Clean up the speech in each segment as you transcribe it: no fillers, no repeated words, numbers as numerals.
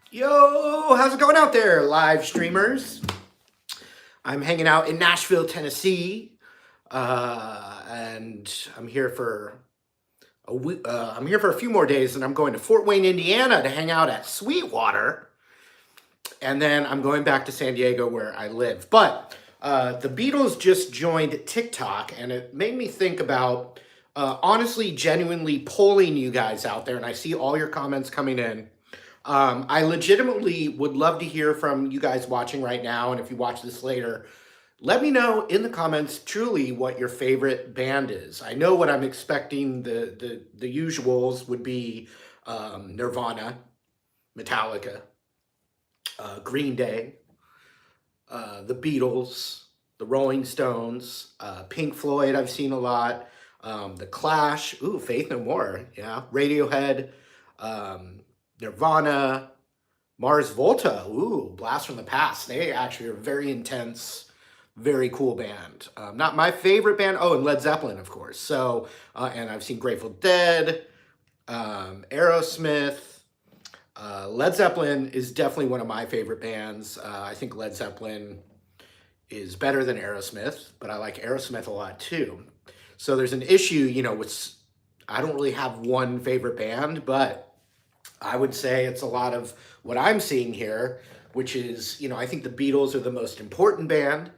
Yo, how's it going out there, live streamers? I'm hanging out in Nashville, Tennessee, and I'm here for a few more days, and I'm going to Fort Wayne, Indiana, to hang out at Sweetwater, and then I'm going back to San Diego where I live. But the Beatles just joined TikTok, and it made me think about honestly, genuinely polling you guys out there, and I see all your comments coming in. I legitimately would love to hear from you guys watching right now, and if you watch this later, let me know in the comments truly what your favorite band is. I know what I'm expecting. The usuals would be Nirvana, Metallica, Green Day, the Beatles, the Rolling Stones, Pink Floyd. I've seen a lot. The Clash. Ooh, Faith No More. Yeah, Radiohead. Nirvana, Mars Volta, ooh, Blast from the Past. They actually are very intense, very cool band. Not my favorite band. Oh, and Led Zeppelin, of course. So, and I've seen Grateful Dead, Aerosmith. Led Zeppelin is definitely one of my favorite bands. I think Led Zeppelin is better than Aerosmith, but I like Aerosmith a lot too. So there's an issue, with I don't really have one favorite band, but I would say it's a lot of what I'm seeing here, which is, I think the Beatles are the most important band.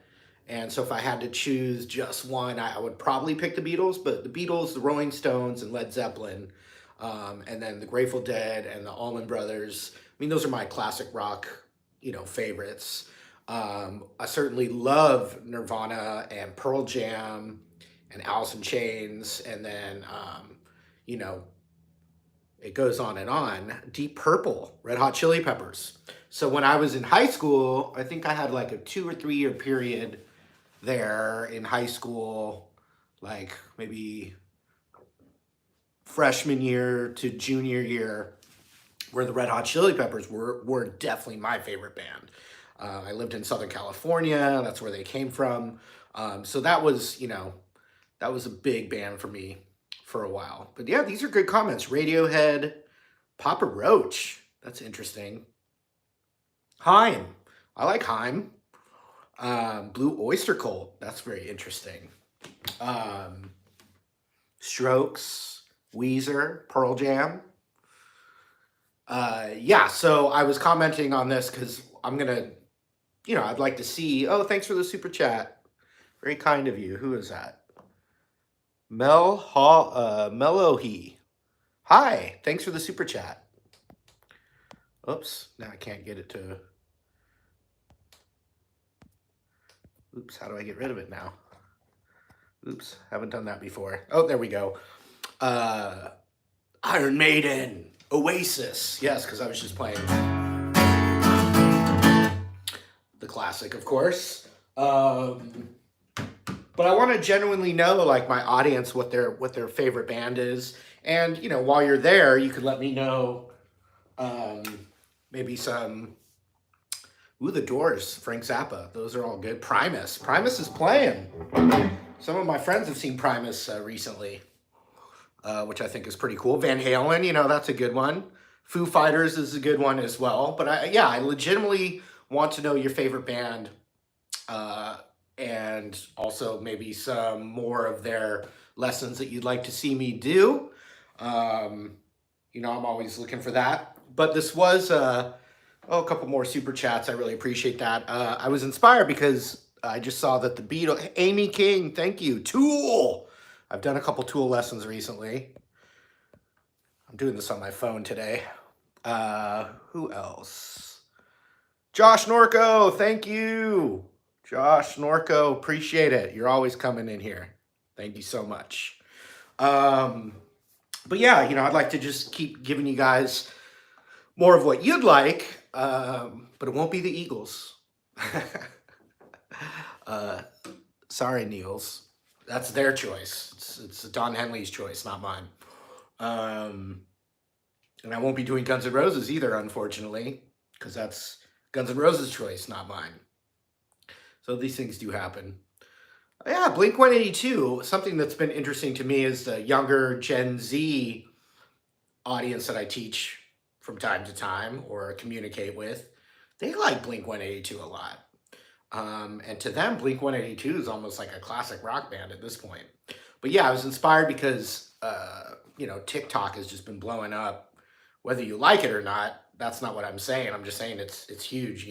And so if I had to choose just one, I would probably pick the Beatles, but the Beatles, the Rolling Stones, and Led Zeppelin, and then the Grateful Dead and the Allman Brothers. I mean, those are my classic rock, favorites. I certainly love Nirvana and Pearl Jam and Alice in Chains, and then, you know, it goes on and on. Deep Purple, Red Hot Chili Peppers. So when I was in high school, I think I had like a 2 or 3 year period there in high school, like maybe freshman year to junior year, where the Red Hot Chili Peppers were definitely my favorite band. I lived in Southern California. That's where they came from. So that was a big band for me for a while. But yeah, these are good comments. Radiohead, Papa Roach. That's interesting. Haim. I like Haim. Blue Oyster Cult. That's very interesting. Um, Strokes, Weezer, Pearl Jam. Yeah, so I was commenting on this because I'm going to, I'd like to see. Oh, thanks for the super chat. Very kind of you. Who is that? Melohi. Hi, thanks for the super chat. Oops, now I can't get it to. Oops, how do I get rid of it now? Oops, haven't done that before. Oh, there we go. Iron Maiden, Oasis. Yes, because I was just playing the classic, of course. But I want to genuinely know, like, my audience, what their favorite band is, and while you're there, you could let me know, maybe some. Ooh, the Doors, Frank Zappa. Those are all good. Primus is playing. Some of my friends have seen Primus recently, which I think is pretty cool. Van Halen, that's a good one. Foo Fighters is a good one as well. But I legitimately want to know your favorite band, and also maybe some more of their lessons that you'd like to see me do. I'm always looking for that. But this was a couple more super chats. I really appreciate that. I was inspired because I just saw that the Beatles, Amy King, thank you. Tool. I've done a couple Tool lessons recently. I'm doing this on my phone today. Who else? Josh Norco, thank you. Josh Norco, appreciate it. You're always coming in here. Thank you so much. But yeah, I'd like to just keep giving you guys more of what you'd like, but it won't be the Eagles. Sorry, Niels. That's their choice. It's Don Henley's choice, not mine. And I won't be doing Guns N' Roses either, unfortunately, because that's Guns N' Roses' choice, not mine. So these things do happen. Yeah, Blink-182, something that's been interesting to me is the younger Gen Z audience that I teach from time to time or communicate with, they like Blink 182 a lot. And to them, Blink 182 is almost like a classic rock band at this point. But yeah, I was inspired because, TikTok has just been blowing up. Whether you like it or not, that's not what I'm saying. I'm just saying it's huge,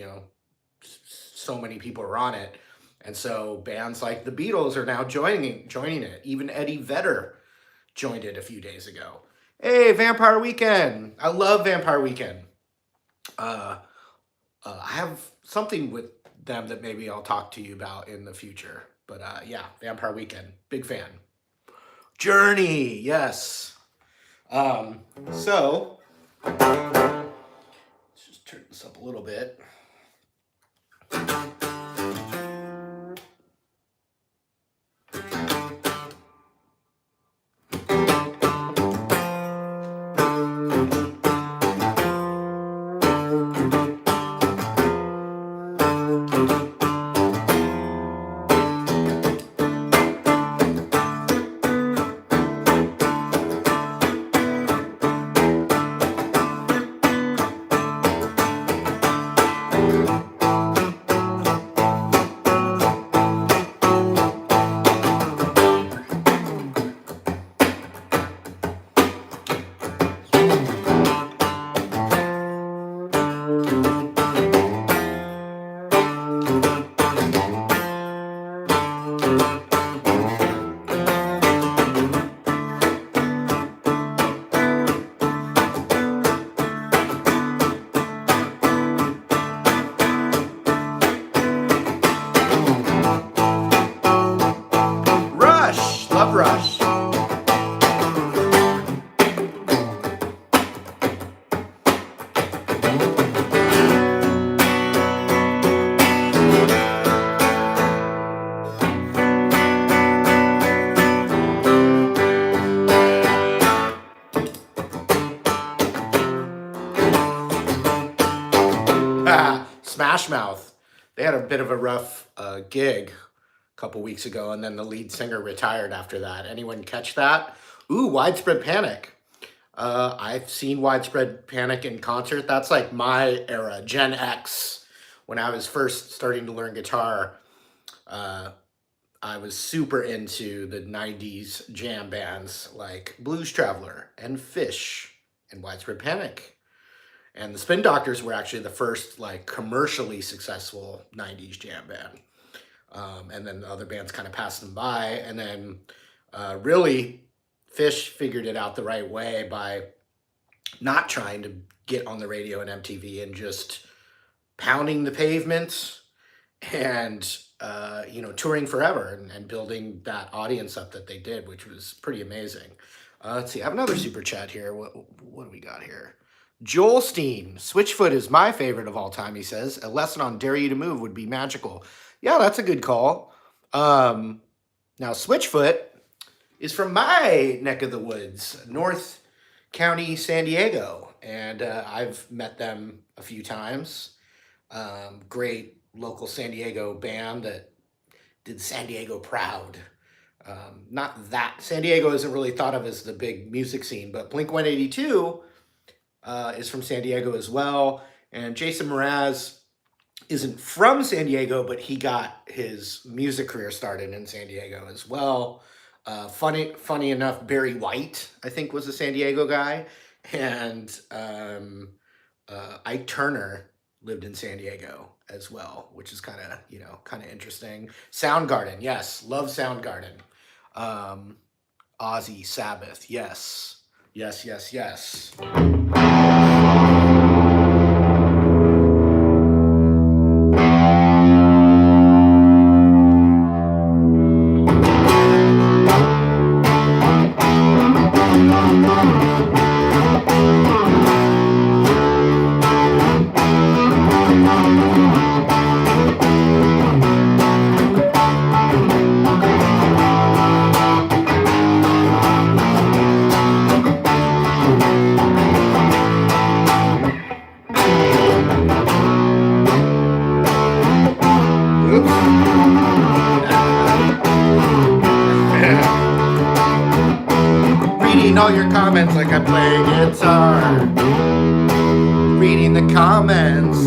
so many people are on it. And so bands like the Beatles are now joining it. Even Eddie Vedder joined it a few days ago. Hey, Vampire Weekend. I love Vampire Weekend. I have something with them that maybe I'll talk to you about in the future. But yeah, Vampire Weekend. Big fan. Journey. Yes. So, let's just turn this up a little bit. Rush. Smash Mouth. They had a bit of a rough gig couple weeks ago, and then the lead singer retired after that. Anyone catch that? Ooh, Widespread Panic. I've seen Widespread Panic in concert. That's like my era, Gen X. When I was first starting to learn guitar, I was super into the 90s jam bands like Blues Traveler and Fish and Widespread Panic. And the Spin Doctors were actually the first like commercially successful 90s jam band. And then the other bands kind of passed them by. And then really, Fish figured it out the right way by not trying to get on the radio and MTV and just pounding the pavement and, touring forever and building that audience up that they did, which was pretty amazing. Let's see, I have another super chat here. What do we got here? Joel Steen, Switchfoot is my favorite of all time, he says. A lesson on Dare You to Move would be magical. Yeah, that's a good call. Now, Switchfoot is from my neck of the woods, North County, San Diego. And I've met them a few times. Great local San Diego band that did San Diego proud. Not that. San Diego isn't really thought of as the big music scene, but Blink 182 is from San Diego as well. And Jason Mraz isn't from San Diego, but he got his music career started in San Diego as well. Funny enough, Barry White, I think, was a San Diego guy. And Ike Turner lived in San Diego as well, which is kind of interesting. Soundgarden, yes, love Soundgarden. Ozzy, Sabbath, yes. Yes. Reading all your comments like I play guitar. reading the comments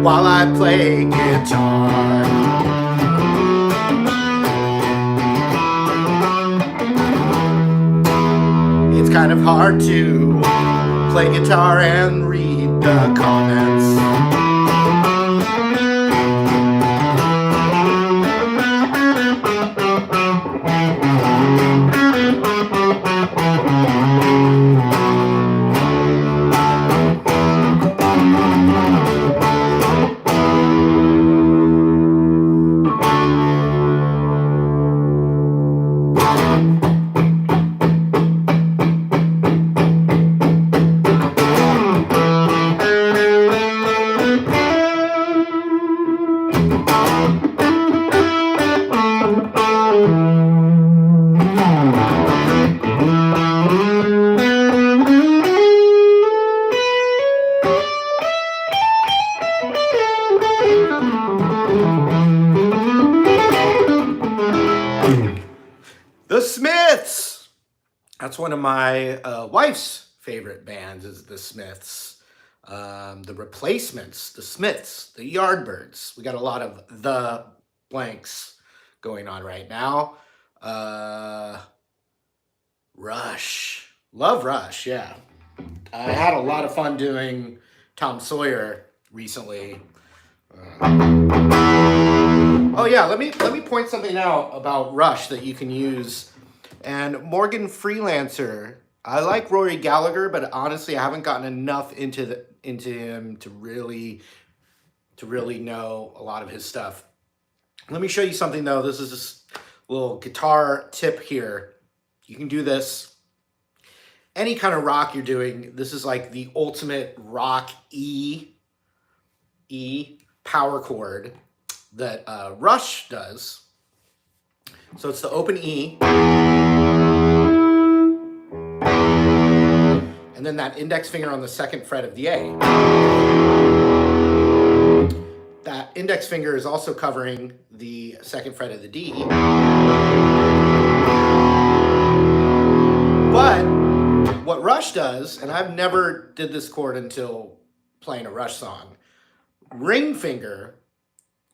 while I play guitar. It's kind of hard to play guitar and read the comments. The Smiths! That's one of my wife's favorite bands, is the Smiths. The Replacements, the Smiths, the Yardbirds. We got a lot of the blanks going on right now. Rush. Love Rush, yeah. I had a lot of fun doing Tom Sawyer recently. Oh yeah, let me point something out about Rush that you can use. And Morgan Freelancer. I like Rory Gallagher, but honestly, I haven't gotten enough into him to really know a lot of his stuff. Let me show you something though. This is just a little guitar tip here. You can do this any kind of rock you're doing. This is like the ultimate rock E power chord that Rush does. So it's the open E, and then that index finger on the second fret of the A. That index finger is also covering the second fret of the D. But what Rush does, and I've never did this chord until playing a Rush song, ring finger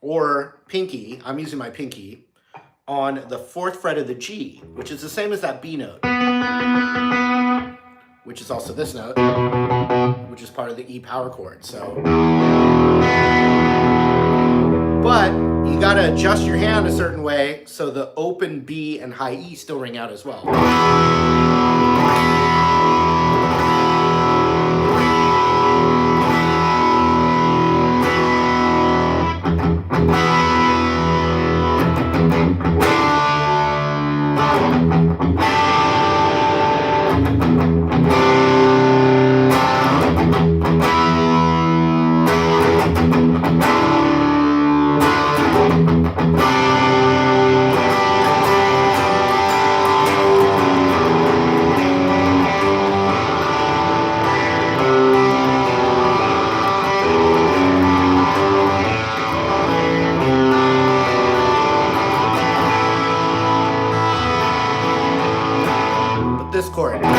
or pinky, I'm using my pinky, on the fourth fret of the G, which is the same as that B note, which is also this note, which is part of the E power chord. So, but you gotta adjust your hand a certain way so the open B and high E still ring out as well. This chord. Now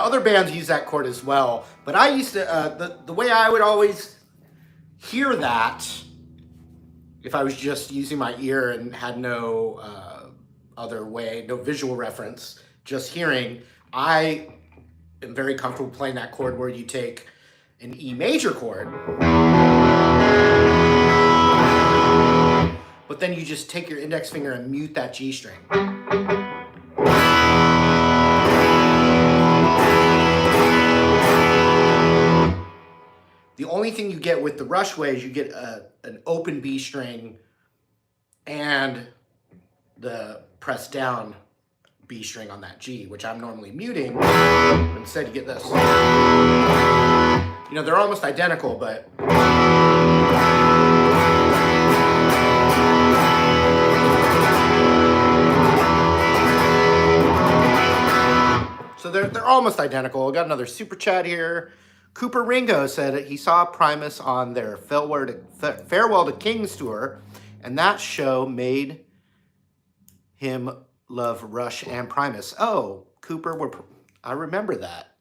other bands use that chord as well, but I used to, the way I would always hear that, if I was just using my ear and had no other way, no visual reference, just hearing, I am very comfortable playing that chord where you take an E major chord, but then you just take your index finger and mute that G string. The only thing you get with the Rush way is you get an open B string and the pressed down B string on that G, which I'm normally muting, but instead you get this. You know, they're almost identical, but so they're almost identical. I got another super chat here. Cooper Ringo said he saw Primus on their Farewell to Kings tour, and that show made him love Rush and Primus. Oh, I remember that.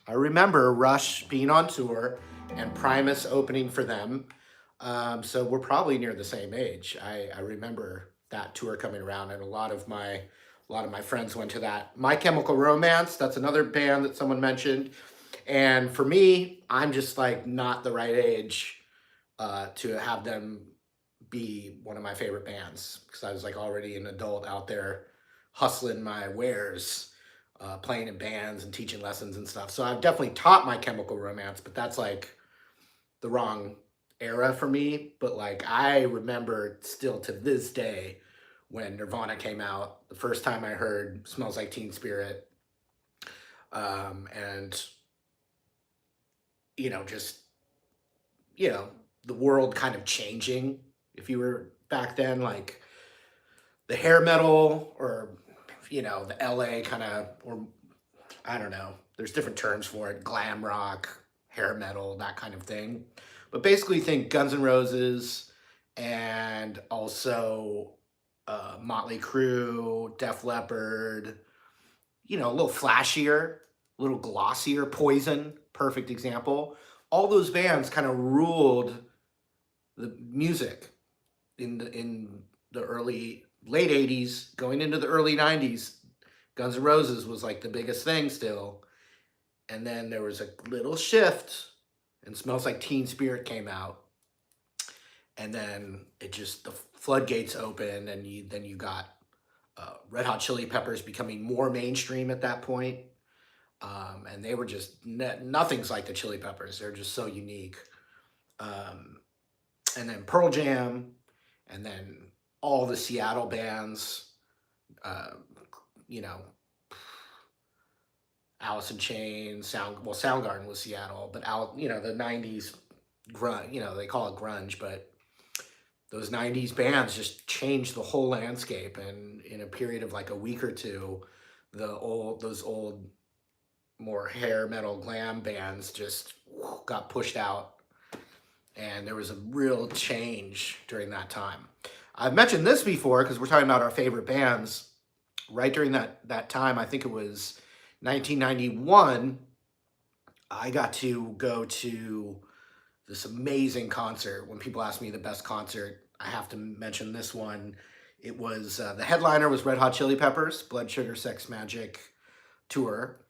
I remember Rush being on tour and Primus opening for them. So we're probably near the same age. I remember that tour coming around, and a lot of my friends went to that. My Chemical Romance, that's another band that someone mentioned. And for me, I'm just like not the right age to have them be one of my favorite bands, because I was like already an adult out there hustling my wares, playing in bands and teaching lessons and stuff. So I've definitely taught My Chemical Romance, but that's like the wrong era for me. But like I remember still to this day when Nirvana came out, the first time I heard Smells Like Teen Spirit, and just the world kind of changing. If you were back then, like the hair metal, or the LA kind of, or I don't know, there's different terms for it, glam rock, hair metal, that kind of thing. But basically think Guns N' Roses, and also Motley Crue, Def Leppard, a little flashier, a little glossier. Poison, perfect example. All those bands kind of ruled the music in the early late 80s, going into the early 90s. Guns N' Roses was like the biggest thing still. And then there was a little shift, and Smells Like Teen Spirit came out. And then the floodgates opened, and then you got Red Hot Chili Peppers becoming more mainstream at that point. And they were just, nothing's like the Chili Peppers. They're just so unique. Um, and then Pearl Jam, and then all the Seattle bands, uh, you know, Alice in Chains, Soundgarden was Seattle, but the '90s grunge, they call it grunge, but those '90s bands just changed the whole landscape, and in a period of like a week or two, those old, more hair metal glam bands just got pushed out, and there was a real change during that time. I've mentioned this before because we're talking about our favorite bands. Right during that time, I think it was 1991, I got to go to this amazing concert. When people ask me the best concert, I have to mention this one. It was the headliner was Red Hot Chili Peppers, Blood Sugar Sex Magic tour,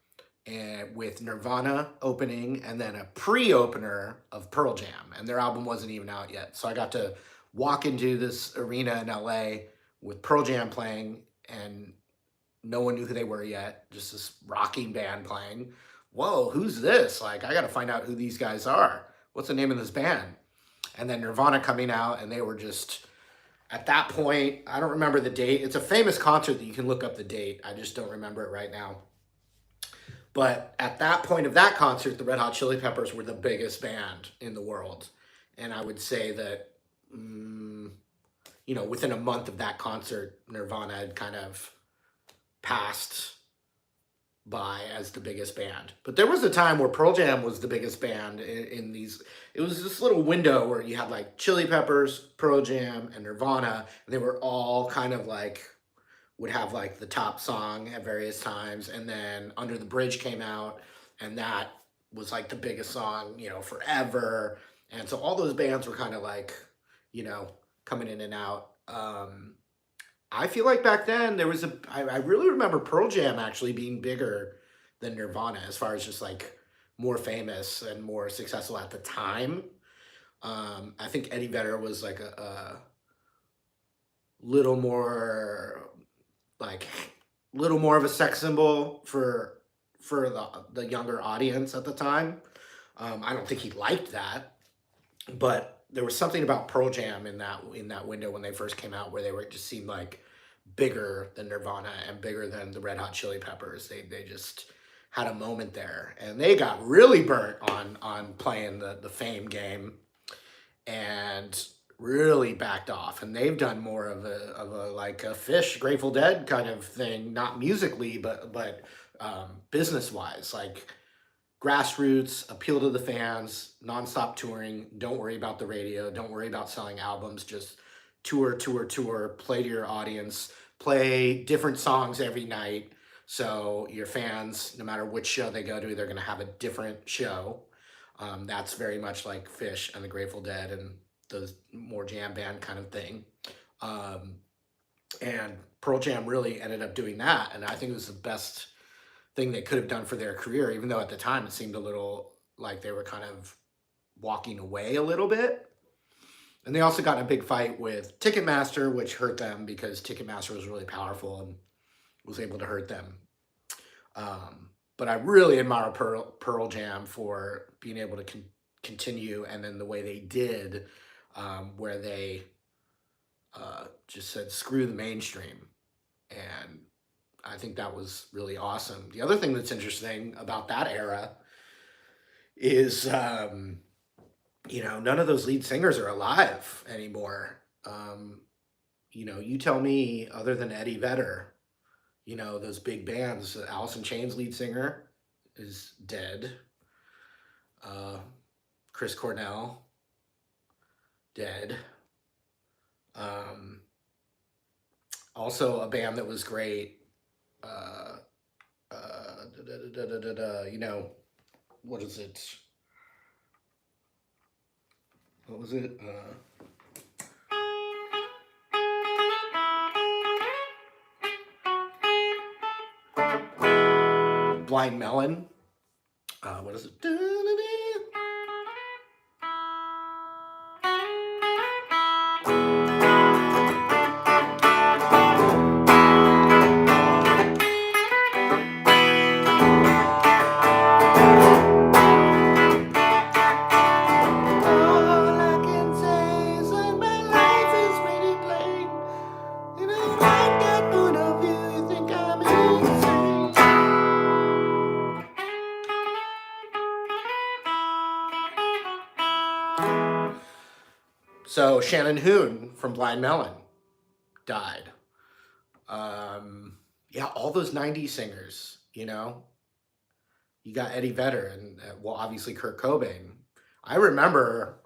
and with Nirvana opening, and then a pre-opener of Pearl Jam, and their album wasn't even out yet. So I got to walk into this arena in LA with Pearl Jam playing, and no one knew who they were yet. Just this rocking band playing. Whoa, who's this? Like, I got to find out who these guys are. What's the name of this band? And then Nirvana coming out, and they were just, at that point, I don't remember the date. It's a famous concert that you can look up the date. I just don't remember it right now. But at that point of that concert, the Red Hot Chili Peppers were the biggest band in the world. And I would say that, within a month of that concert, Nirvana had kind of passed by as the biggest band. But there was a time where Pearl Jam was the biggest band in these. It was this little window where you had like Chili Peppers, Pearl Jam, and Nirvana. And they were all kind of like, would have like the top song at various times. And then Under the Bridge came out, and that was like the biggest song, forever. And so all those bands were kind of like, coming in and out. I feel like back then I really remember Pearl Jam actually being bigger than Nirvana as far as just like more famous and more successful at the time. I think Eddie Vedder was like a little more like little more of a sex symbol for the younger audience at the time. I don't think he liked that, but there was something about Pearl Jam in that window when they first came out where just seemed like bigger than Nirvana and bigger than the Red Hot Chili Peppers. They just had a moment there, and they got really burnt on playing the fame game, and really backed off. And they've done more of a like a Fish, Grateful Dead kind of thing, not musically, but business wise. Like grassroots, appeal to the fans, nonstop touring. Don't worry about the radio. Don't worry about selling albums. Just tour, tour, tour. Play to your audience. Play different songs every night. So your fans, no matter which show they go to, they're going to have a different show. That's very much like Fish and the Grateful Dead and those more jam band kind of thing. Um, and Pearl Jam really ended up doing that. And I think it was the best thing they could have done for their career, even though at the time it seemed a little like they were kind of walking away a little bit. And they also got in a big fight with Ticketmaster, which hurt them because Ticketmaster was really powerful and was able to hurt them. But I really admire Pearl Jam for being able to continue, and then the way they did, where they just said, screw the mainstream. And I think that was really awesome. The other thing that's interesting about that era is, none of those lead singers are alive anymore. You tell me, other than Eddie Vedder, those big bands, Alice in Chains lead singer is dead. Chris Cornell, dead. Also a band that was great, what is it? What was it? Blind Melon. What is it? So Shannon Hoon from Blind Melon died. Yeah, all those 90s singers, you got Eddie Vedder and, obviously Kurt Cobain. I remember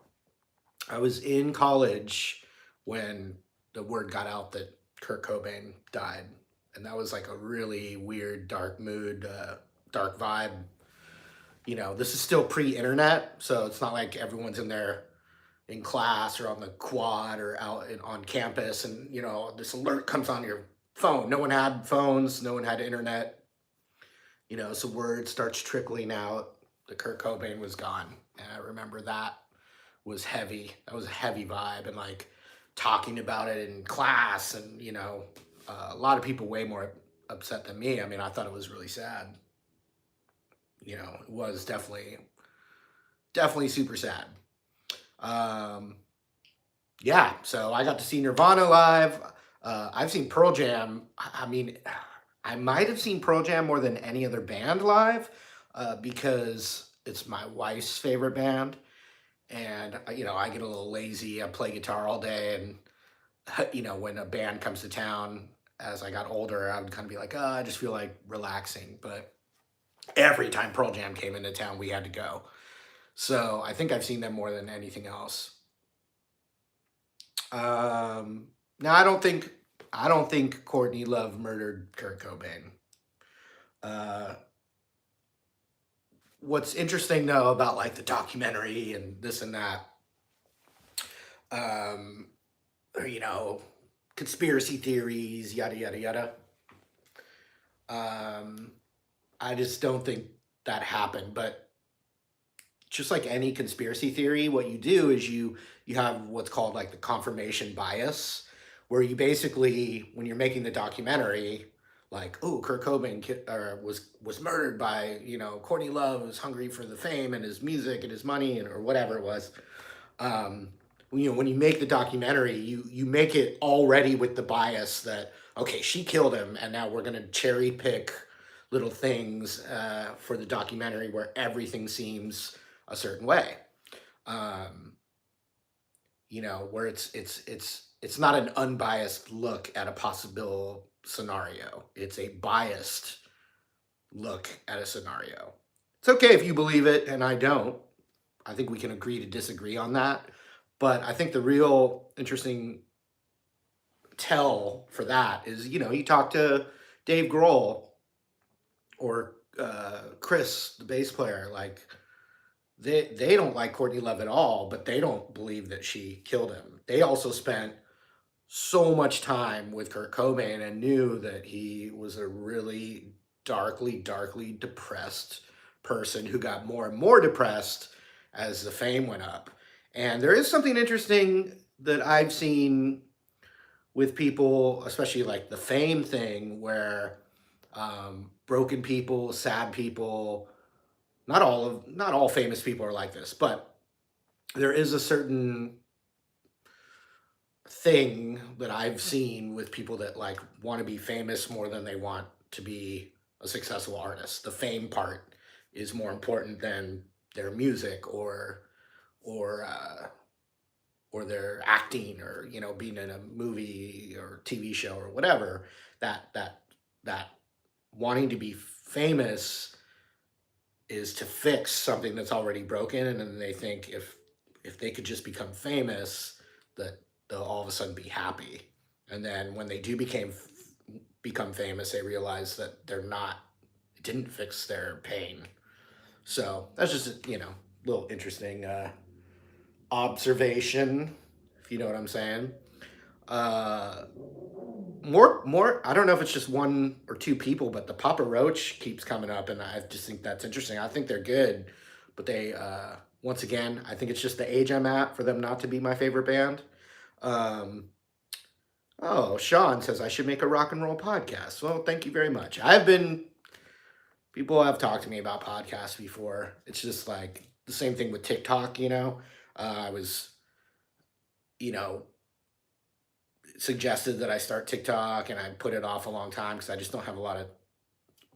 I was in college when the word got out that Kurt Cobain died. And that was like a really weird, dark mood, dark vibe. This is still pre-internet, so it's not like everyone's in there in class or on the quad or out on campus and this alert comes on your phone. No one had phones, no one had internet, so word starts trickling out that Kurt Cobain was gone. And I remember that was heavy. That was a heavy vibe, and like talking about it in class, and a lot of people way more upset than me. I mean, I thought it was really sad. It was definitely super sad. Yeah, so I got to see Nirvana live. I've seen Pearl Jam. I mean, I might have seen Pearl Jam more than any other band live, because it's my wife's favorite band. And, I get a little lazy. I play guitar all day. And, when a band comes to town, as I got older, I would kind of be like, oh, I just feel like relaxing. But every time Pearl Jam came into town, we had to go. So I think I've seen them more than anything else. Now I don't think Courtney Love murdered Kurt Cobain. What's interesting though about like the documentary and this and that, or, conspiracy theories, yada yada yada. I just don't think that happened. But just like any conspiracy theory, what you do is you have what's called like the confirmation bias, where you basically, when you're making the documentary, like, oh, Kurt Cobain was murdered by Courtney Love, who's hungry for the fame and his music and his money or whatever it was. When you make the documentary, you make it already with the bias that, okay, she killed him, and now we're gonna cherry pick little things for the documentary where everything seems a certain way. Where it's not an unbiased look at a possible scenario. It's a biased look at a scenario. It's okay if you believe it and I don't. I think we can agree to disagree on that. But I think the real interesting tell for that is, you talk to Dave Grohl or Chris, the bass player, like they don't like Courtney Love at all, but they don't believe that she killed him. They also spent so much time with Kurt Cobain and knew that he was a really darkly depressed person who got more and more depressed as the fame went up. And there is something interesting that I've seen with people, especially like the fame thing, where broken people, sad people, not all famous people are like this, but there is a certain thing that I've seen with people that like want to be famous more than they want to be a successful artist. The fame part is more important than their music or or their acting or being in a movie or TV show or whatever. That wanting to be famous is to fix something that's already broken, and then they think if they could just become famous, that they'll all of a sudden be happy. And then when they do become famous, they realize that they're not. It didn't fix their pain. So that's just little interesting observation, if you know what I'm saying. Uh, more. I don't know if it's just one or two people, but the Papa Roach keeps coming up, and I just think that's interesting. I think they're good, but they once again, I think it's just the age I'm at for them not to be my favorite band. Um, oh, Sean says I should make a rock and roll podcast. Well, thank you very much. People have talked to me about podcasts before. It's just like the same thing with TikTok. I was, you know, suggested that I start TikTok, and I put it off a long time because I just don't have a lot of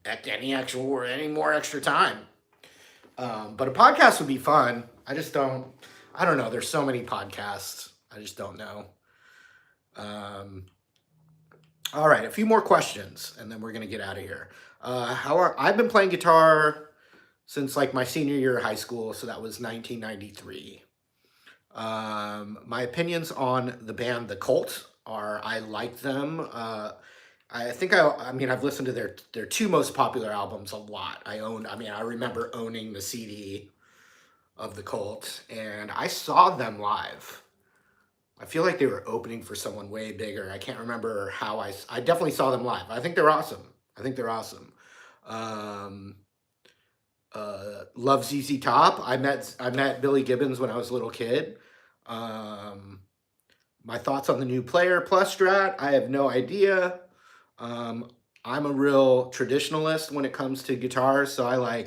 any more extra time. But a podcast would be fun. I don't know. There's so many podcasts. I just don't know. All right, a few more questions, and then we're gonna get out of here. I've been playing guitar since like my senior year of high school, so that was 1993. My opinions on the band The Cult are I like them. I mean, I've listened to their two most popular albums a lot. I remember owning the CD of The Cult, and I saw them live. I feel like they were opening for someone way bigger. I can't remember how I definitely saw them live. I think they're awesome. Um, Love ZZ Top. I met Billy Gibbons when I was a little kid. Um, my thoughts on the new Player Plus Strat. I have no idea. Um, I'm a real traditionalist when it comes to guitars, so I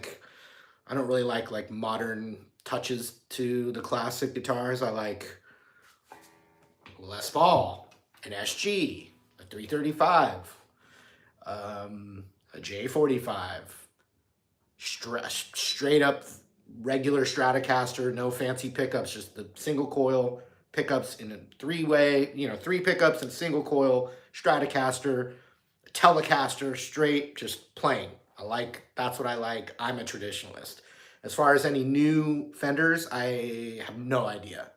don't really like modern touches to the classic guitars. I like Les Paul, an SG, a 335, a J45, straight up regular Stratocaster, no fancy pickups, just the single coil pickups in a three-way, three pickups and single coil Stratocaster, Telecaster, straight, just plain. That's what I like. I'm a traditionalist. As far as any new Fenders, I have no idea.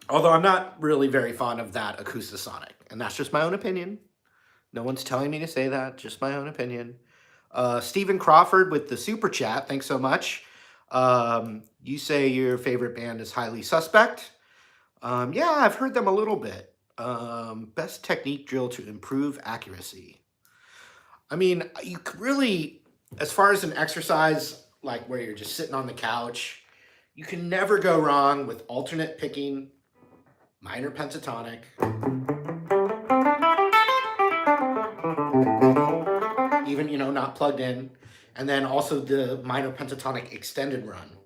Although I'm not really very fond of that Acoustasonic, and that's just my own opinion. No one's telling me to say that, just my own opinion. Stephen Crawford with the super chat, thanks so much. You say your favorite band is Highly Suspect. Yeah, I've heard them a little bit. Best technique drill to improve accuracy. I mean, you could really, as far as an exercise, like where you're just sitting on the couch, you can never go wrong with alternate picking, minor pentatonic, even, not plugged in, and then also the minor pentatonic extended run.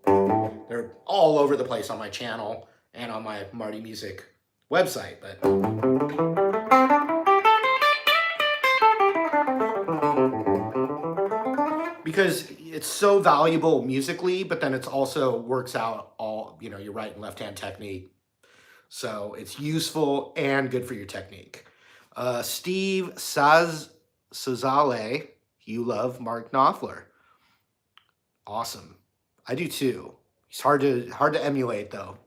They're all over the place on my channel and on my Marty Music website, but because it's so valuable musically, but then it's also works out all, your right and left hand technique. So it's useful and good for your technique. Steve Sazale, you love Mark Knopfler. Awesome. I do too. He's hard to emulate though.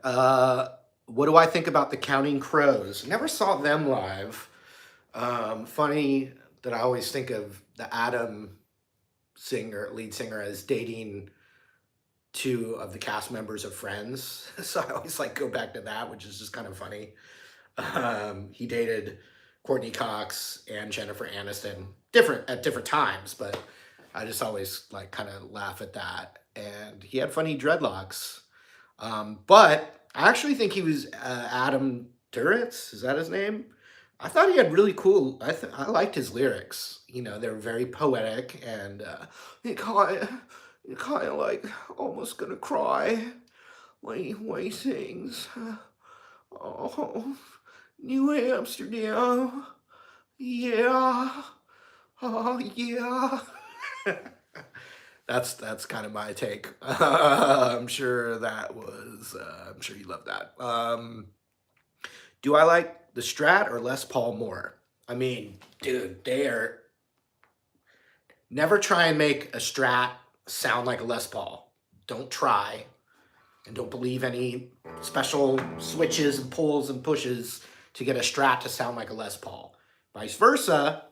Uh, what do I think about the Counting Crows? Never saw them live. Funny that I always think of the Adam lead singer, as dating two of the cast members of Friends. So I always like go back to that, which is just kind of funny. He dated Courtney Cox and Jennifer Aniston, different at different times, but I just always like kind of laugh at that. And he had funny dreadlocks. But I actually think he was Adam Duritz. Is that his name? I thought he had really cool. I liked his lyrics. You know, they were very poetic and you kind of like almost gonna cry when he sings. Oh, New Amsterdam, yeah, oh yeah. That's kind of my take. I'm sure that was. I'm sure you love that. Do I like the Strat or Les Paul more? I mean, dude, they are never try and make a Strat sound like a Les Paul. Don't try, and don't believe any special switches and pulls and pushes to get a Strat to sound like a Les Paul. Vice versa,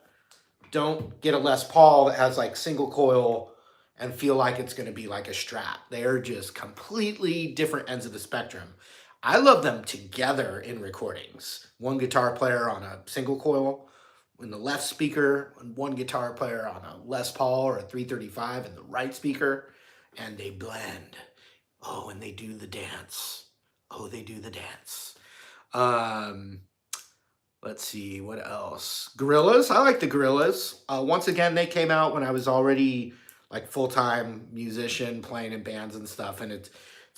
don't get a Les Paul that has like single coil and feel like it's going to be like a Strat. They're just completely different ends of the spectrum. I love them together in recordings. One guitar player on a single coil in the left speaker, and one guitar player on a Les Paul or a 335 in the right speaker, and they blend. Oh, and they do the dance. Oh, they do the dance. Um, let's see, what else? Gorillas. I like the Gorillas. Once again, they came out when I was already like full-time musician playing in bands and stuff, and it's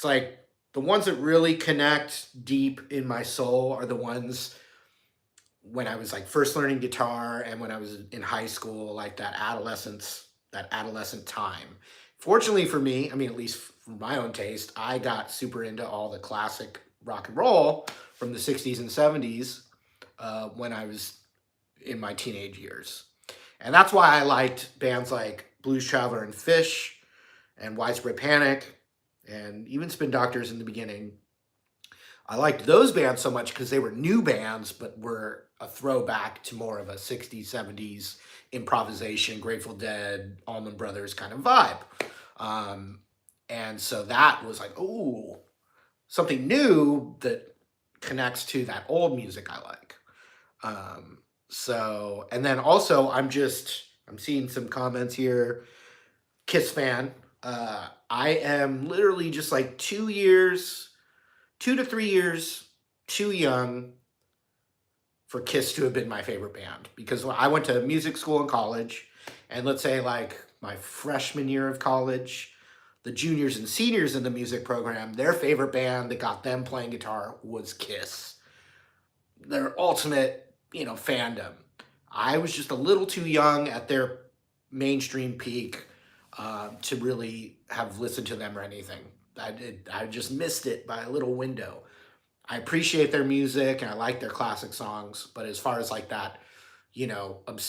like the ones that really connect deep in my soul are the ones when I was like first learning guitar and when I was in high school, like that adolescent time. Fortunately for me, I mean, at least for my own taste, I got super into all the classic rock and roll from the 60s and 70s when I was in my teenage years. And that's why I liked bands like Blues Traveler and Fish and Widespread Panic and even Spin Doctors in the beginning. I liked those bands so much because they were new bands, but were a throwback to more of a 60s, 70s improvisation, Grateful Dead, Allman Brothers kind of vibe. Um, and so that was like, oh, something new that connects to that old music I like. And then also I'm seeing some comments here. Kiss fan. I am literally just like 2 years, 2 to 3 years too young for Kiss to have been my favorite band because when I went to music school and college, and let's say like my freshman year of college, the juniors and seniors in the music program, their favorite band that got them playing guitar was Kiss. Their ultimate, fandom. I was just a little too young at their mainstream peak to really have listened to them or anything. I just missed it by a little window. I appreciate their music and I like their classic songs, but as far as like that,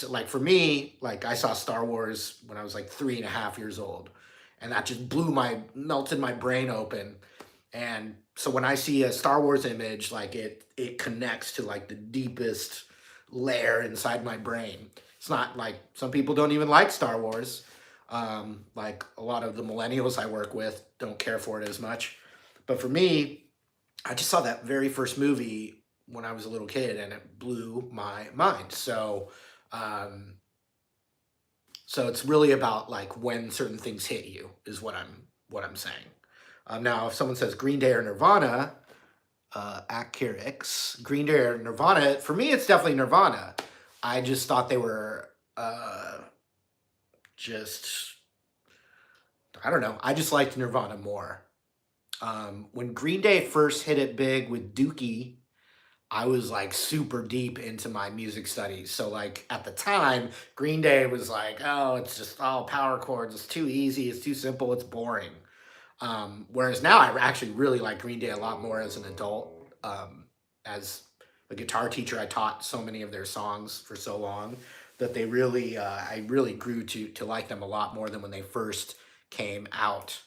like for me, like I saw Star Wars when I was like 3.5 years old, and that just melted my brain open. And so when I see a Star Wars image, like it connects to like the deepest layer inside my brain. It's not like some people don't even like Star Wars. Like a lot of the millennials I work with don't care for it as much. But for me, I just saw that very first movie when I was a little kid, and it blew my mind. So it's really about like when certain things hit you is what I'm saying. Now, if someone says Green Day or Nirvana, Akirix, Green Day or Nirvana, for me, it's definitely Nirvana. I just thought they were just, I don't know. I just liked Nirvana more. When Green Day first hit it big with Dookie, I was like super deep into my music studies. So like at the time, Green Day was like, oh, it's just all power chords. It's too easy. It's too simple. It's boring. Whereas now I actually really like Green Day a lot more as an adult. As a guitar teacher, I taught so many of their songs for so long. that they really, I really grew to like them a lot more than when they first came out.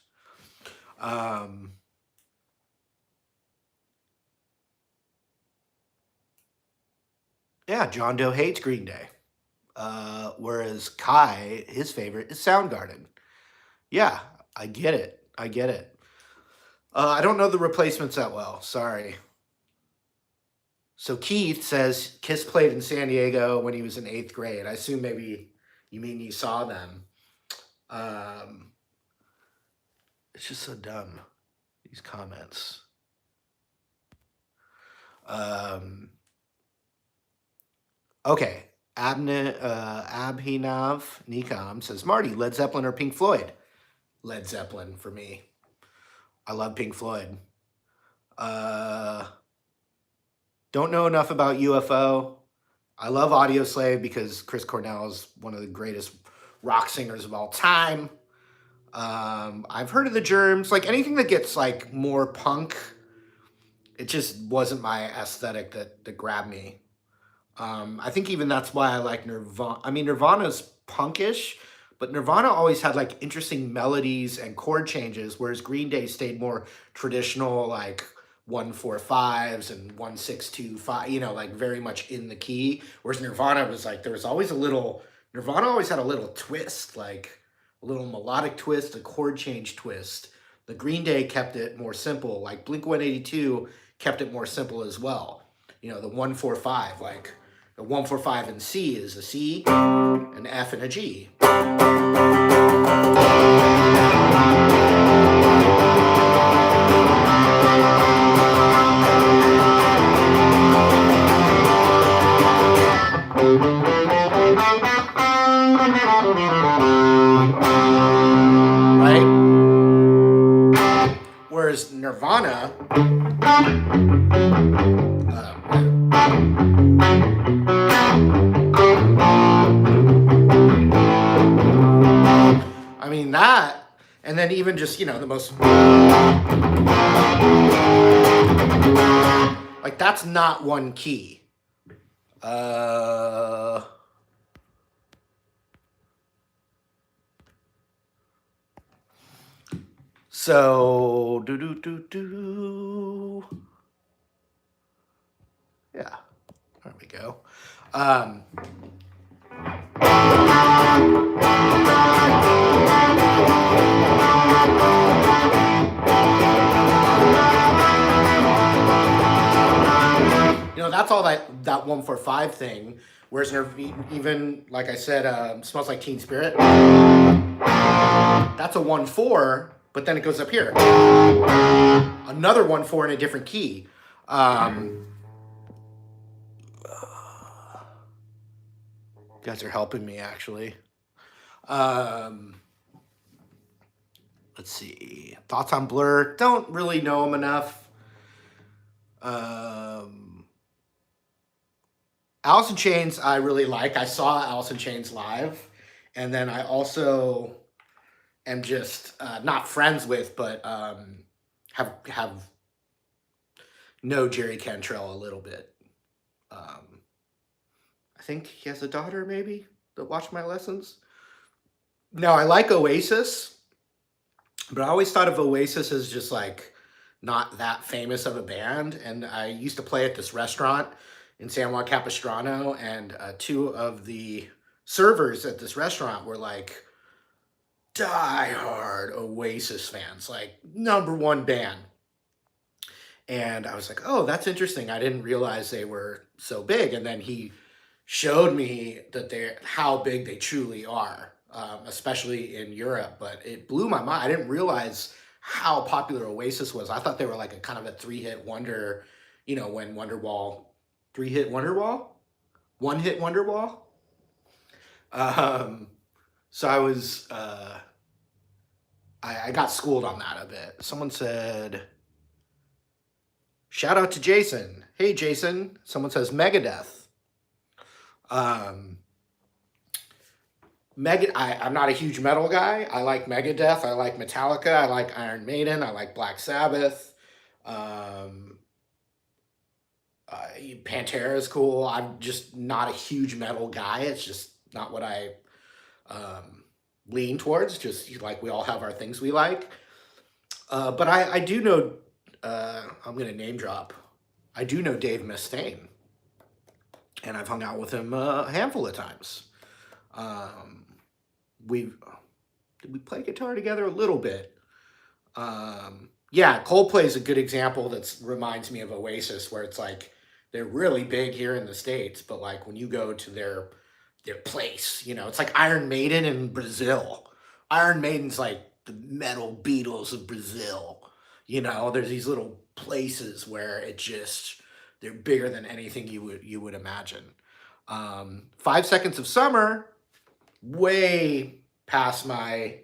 Um, yeah, John Doe hates Green Day. Whereas Kai, his favorite is Soundgarden. Yeah, I get it. I get it. I don't know the replacements that well. Sorry. So Keith says Kiss played in San Diego when he was in eighth grade. I assume maybe you mean you saw them. Um, it's just so dumb, these comments. Okay. Abhinav Nikam says, Marty, Led Zeppelin or Pink Floyd? Led Zeppelin for me. I love Pink Floyd. Don't know enough about UFO. I love Audioslave because Chris Cornell is one of the greatest rock singers of all time. I've heard of the Germs. Like anything that gets like more punk, it just wasn't my aesthetic that grabbed me. I think even that's why I like Nirvana. I mean, Nirvana's punkish, but Nirvana always had like interesting melodies and chord changes, whereas Green Day stayed more traditional, like 1-4-5s and 1-6-2-5, like very much in the key. Whereas Nirvana was like, there was always a little, Nirvana always had a little twist, like a little melodic twist, a chord change twist. The Green Day kept it more simple, like Blink 182 kept it more simple as well. The 1-4-5, like the 1-4-5 in C is a C, an F, and a G. Right? Whereas Nirvana, I mean that, and then even just, the most, like that's not one key. So, yeah, there we go. That's all that 1-4-5 thing. Whereas even, like I said, Smells Like Teen Spirit, that's a 1-4, but then it goes up here. Another 1-4 in a different key. You guys are helping me, actually. Let's see. Thoughts on Blur? Don't really know them enough. Alice in Chains I really like. I saw Alice in Chains live. And then I also am just not friends with, but have know Jerry Cantrell a little bit. I think he has a daughter, maybe, that watched my lessons. No, I like Oasis, but I always thought of Oasis as just like not that famous of a band. And I used to play at this restaurant in San Juan Capistrano, and two of the servers at this restaurant were like die-hard Oasis fans, like #1 band. And I was like, oh, that's interesting. I didn't realize they were so big. And then he showed me that how big they truly are, especially in Europe. But it blew my mind. I didn't realize how popular Oasis was. I thought they were like a kind of a 3-hit wonder, when Wonderwall, 3-hit Wonderwall, 1-hit Wonderwall. So I was, I got schooled on that a bit. Someone said, shout out to Jason. Hey, Jason. Someone says Megadeth. I'm not a huge metal guy. I like Megadeth. I like Metallica. I like Iron Maiden. I like Black Sabbath. Pantera is cool. I'm just not a huge metal guy. It's just not what I lean towards. Just like we all have our things we like. But I do know, I'm going to name drop. I do know Dave Mustaine, and I've hung out with him a handful of times. Um, we Did we play guitar together a little bit? Yeah, Coldplay is a good example that reminds me of Oasis, where it's like they're really big here in the States, but like when you go to their place, it's like Iron Maiden in Brazil. Iron Maiden's like the metal Beatles of Brazil. There's these little places where they're bigger than anything you would imagine. 5 Seconds of Summer, way past my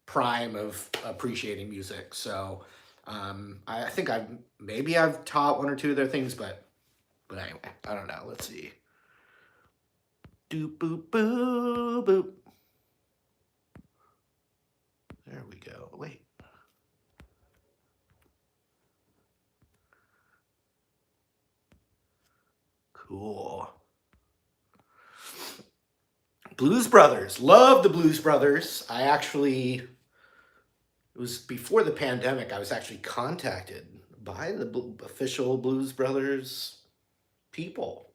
prime of appreciating music. So I think I've taught one or two of their things, but anyway, I don't know. Let's see. Doop boop boop boop. There we go. Wait. Cool. Blues Brothers. Love the Blues Brothers. It was before the pandemic, I was actually contacted by the official Blues Brothers people.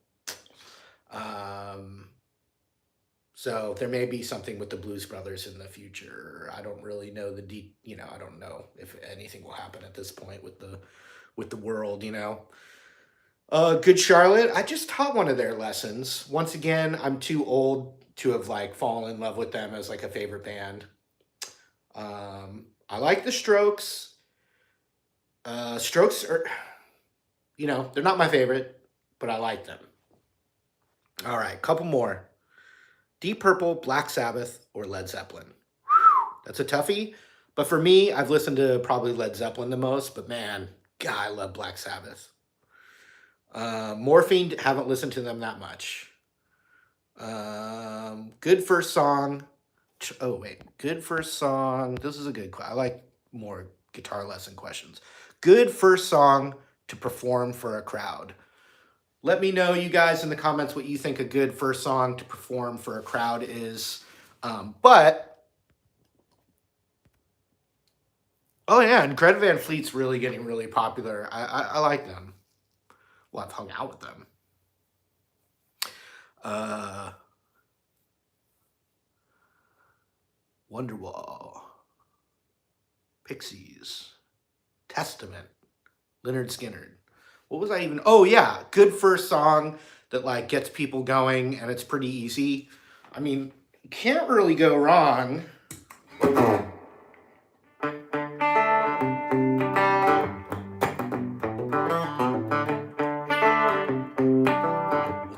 So there may be something with the Blues Brothers in the future. I don't really know I don't know if anything will happen at this point with the world. Good Charlotte, I just taught one of their lessons. Once again, I'm too old to have like fallen in love with them as like a favorite band. I like the Strokes. Strokes are, they're not my favorite, but I like them. All right, couple more. Deep Purple, Black Sabbath, or Led Zeppelin. That's a toughie. But for me, I've listened to probably Led Zeppelin the most, but man, God, I love Black Sabbath. Morphine, haven't listened to them that much. Good first song. Oh, wait. Good first song. This is a good question. I like more guitar lesson questions. Good first song to perform for a crowd. Let me know, you guys, in the comments what you think a good first song to perform for a crowd is. But, oh yeah, and Greta Van Fleet's really getting really popular. I like them. Well, I've hung out with them. Wonderwall, Pixies, Testament, Lynyrd Skynyrd. What was I even? Oh yeah, good first song that like gets people going and it's pretty easy. I mean, you can't really go wrong. We'll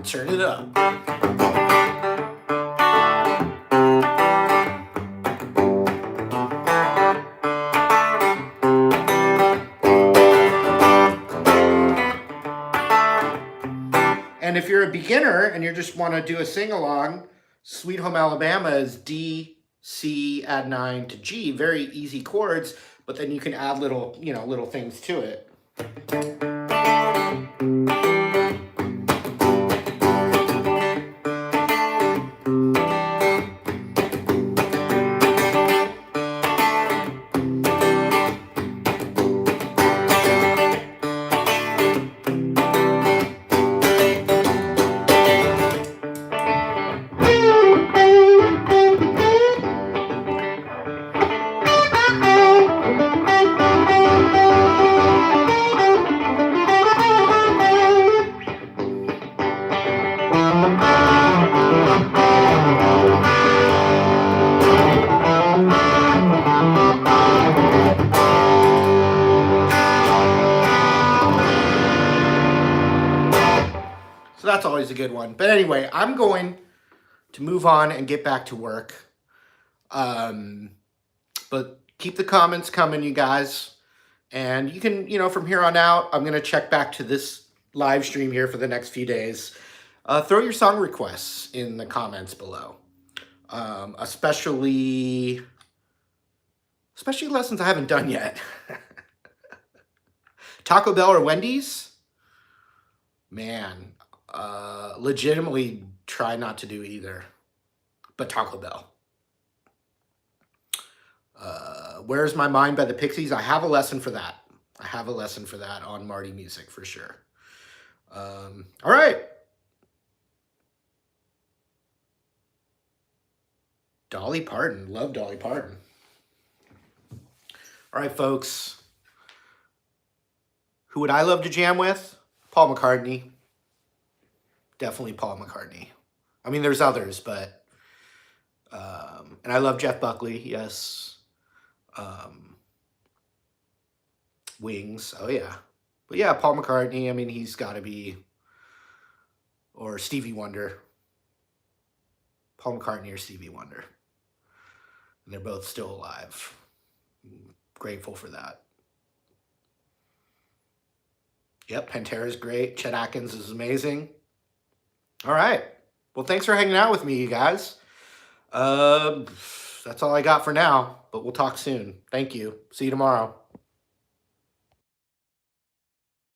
turn it up. And if you're a beginner and you just want to do a sing-along, Sweet Home Alabama is D, C, add 9 to G. Very easy chords, but then you can add little things to it. So that's always a good one. But anyway, I'm going to move on and get back to work. But keep the comments coming, you guys. And you can, from here on out, I'm going to check back to this live stream here for the next few days. Throw your song requests in the comments below. Especially lessons I haven't done yet. Taco Bell or Wendy's? Man, legitimately try not to do either. but Taco Bell. Where's My Mind by the Pixies? I have a lesson for that. I have a lesson for that on Marty Music for sure. All right. Dolly Parton. Love Dolly Parton. All right, folks. Who would I love to jam with? Paul McCartney. Definitely Paul McCartney. I mean, there's others, but... and I love Jeff Buckley, yes. Wings, oh yeah. But yeah, Paul McCartney, I mean, he's got to be... Or Stevie Wonder. Paul McCartney or Stevie Wonder. And they're both still alive. I'm grateful for that. Yep, Pantera's great. Chet Atkins is amazing. All right. Well, thanks for hanging out with me, you guys. That's all I got for now, but we'll talk soon. Thank you. See you tomorrow.